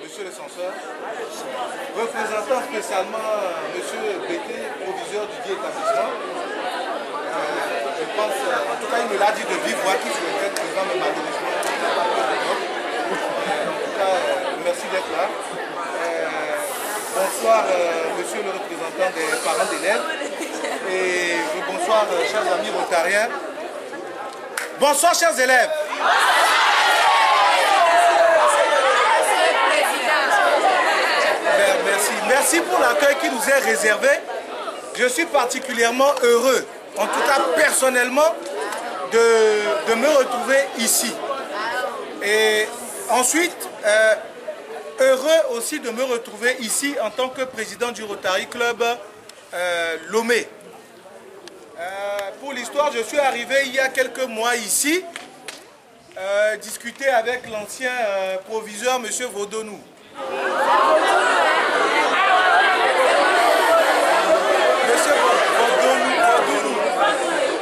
monsieur le censeur, représentant spécialement monsieur Bété, proviseur du dit établissement. Je pense, en tout cas, il me l'a dit de vive voix qu'il souhaitait être présent, mais malheureusement, il n'a pas pu être. En tout cas, merci d'être là. Bonsoir, monsieur le représentant des parents d'élèves. Et bonsoir, chers amis rotariens. Bonsoir, chers élèves. Merci pour l'accueil qui nous est réservé. Je suis particulièrement heureux, en tout cas personnellement, de me retrouver ici. Et ensuite, heureux aussi de me retrouver ici en tant que président du Rotary Club Lomé. Pour l'histoire, je suis arrivé il y a quelques mois ici, discuter avec l'ancien proviseur, M. Vaudonou.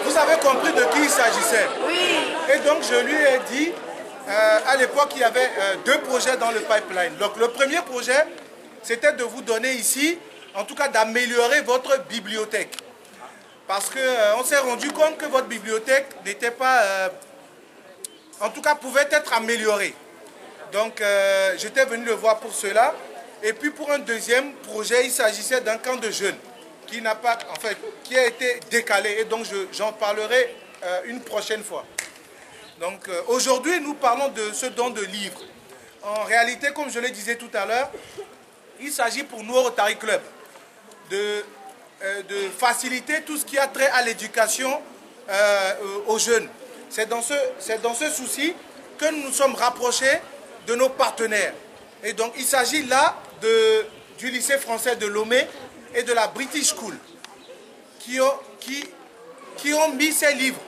Vous avez compris de qui il s'agissait? Oui. Et donc je lui ai dit, à l'époque il y avait deux projets dans le pipeline. Donc le premier projet, c'était de vous donner ici, en tout cas d'améliorer votre bibliothèque. Parce qu'on s'est rendu compte que votre bibliothèque n'était pas, en tout cas pouvait être améliorée. Donc j'étais venu le voir pour cela. Et puis pour un deuxième projet, il s'agissait d'un camp de jeunes qui n'a pas, en fait, qui a été décalé. Et donc j'en parlerai une prochaine fois. Donc aujourd'hui, nous parlons de ce don de livres. En réalité, comme je le disais tout à l'heure, il s'agit pour nous au Rotary Club de faciliter tout ce qui a trait à l'éducation aux jeunes. C'est dans ce souci que nous nous sommes rapprochés de nos partenaires. Et donc il s'agit là du lycée français de Lomé et de la British School qui ont mis ces livres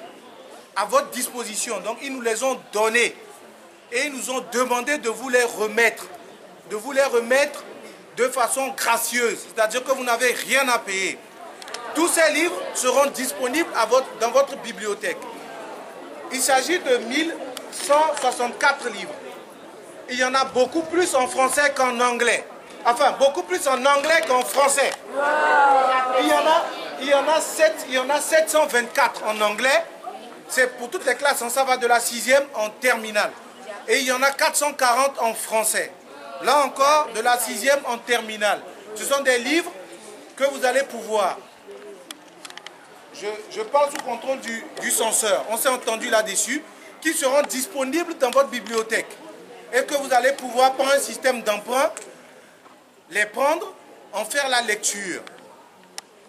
à votre disposition. Donc ils nous les ont donnés et ils nous ont demandé de vous les remettre. De vous les remettre de façon gracieuse, c'est-à-dire que vous n'avez rien à payer. Tous ces livres seront disponibles dans votre bibliothèque. Il s'agit de 1164 livres. Il y en a beaucoup plus en français qu'en anglais. Enfin, beaucoup plus en anglais qu'en français. Il y en a 724 en anglais. C'est pour toutes les classes, ça va de la 6e en terminale. Et il y en a 440 en français. Là encore, de la 6e en terminale. Ce sont des livres que vous allez pouvoir. Je parle sous contrôle du censeur. On s'est entendu là-dessus. Qui seront disponibles dans votre bibliothèque. Et que vous allez pouvoir, par un système d'emprunt, les prendre, en faire la lecture.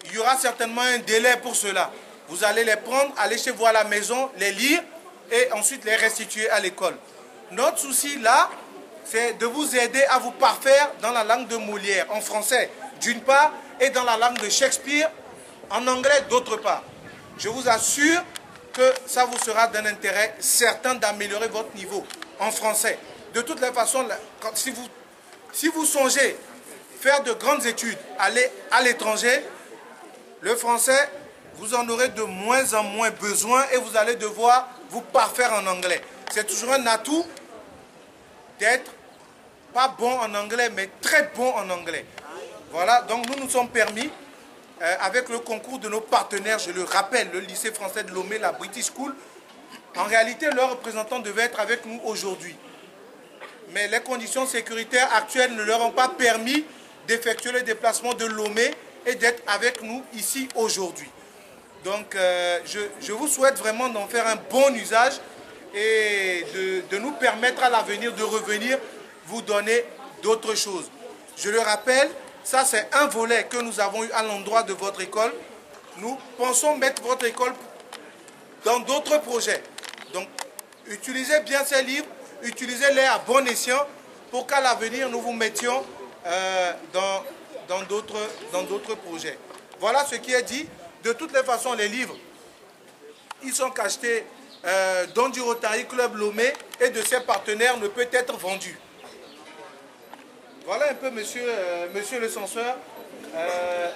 Il y aura certainement un délai pour cela. Vous allez les prendre, aller chez vous à la maison, les lire et ensuite les restituer à l'école. Notre souci là, c'est de vous aider à vous parfaire dans la langue de Molière, en français d'une part, et dans la langue de Shakespeare, en anglais d'autre part. Je vous assure que ça vous sera d'un intérêt certain d'améliorer votre niveau en français. De toutes les façons, si vous songez faire de grandes études, aller à l'étranger, le français, vous en aurez de moins en moins besoin et vous allez devoir vous parfaire en anglais. C'est toujours un atout d'être pas bon en anglais, mais très bon en anglais. Voilà, donc nous nous sommes permis, avec le concours de nos partenaires, je le rappelle, le lycée français de Lomé, la British School, en réalité, leurs représentants devaient être avec nous aujourd'hui. Mais les conditions sécuritaires actuelles ne leur ont pas permis d'effectuer le déplacement de Lomé et d'être avec nous ici aujourd'hui. Donc, je vous souhaite vraiment d'en faire un bon usage et de nous permettre à l'avenir de revenir vous donner d'autres choses. Je le rappelle, ça c'est un volet que nous avons eu à l'endroit de votre école. Nous pensons mettre votre école dans d'autres projets. Donc, utilisez bien ces livres, utilisez-les à bon escient pour qu'à l'avenir, nous vous mettions dans d'autres projets. Voilà ce qui est dit. De toutes les façons, les livres, ils sont achetés dans du Rotary Club Lomé et de ses partenaires ne peut être vendus. Voilà un peu, monsieur le censeur,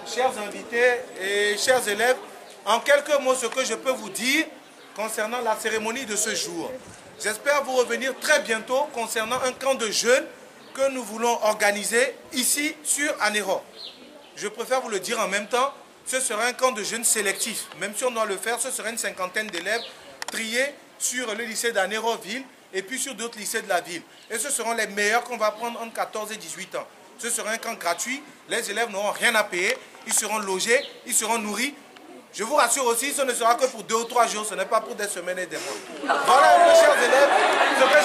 chers invités et chers élèves, en quelques mots ce que je peux vous dire concernant la cérémonie de ce jour. J'espère vous revenir très bientôt concernant un camp de jeunes que nous voulons organiser ici sur Anéro. Je préfère vous le dire en même temps, ce sera un camp de jeunes sélectifs. Même si on doit le faire, ce sera une cinquantaine d'élèves triés sur le lycée d'Anéroville et puis sur d'autres lycées de la ville. Et ce seront les meilleurs qu'on va prendre entre 14 et 18 ans. Ce sera un camp gratuit, les élèves n'auront rien à payer, ils seront logés, ils seront nourris. Je vous rassure aussi, ce ne sera que pour 2 ou 3 jours, ce n'est pas pour des semaines et des mois. Voilà, mes chers élèves, ce que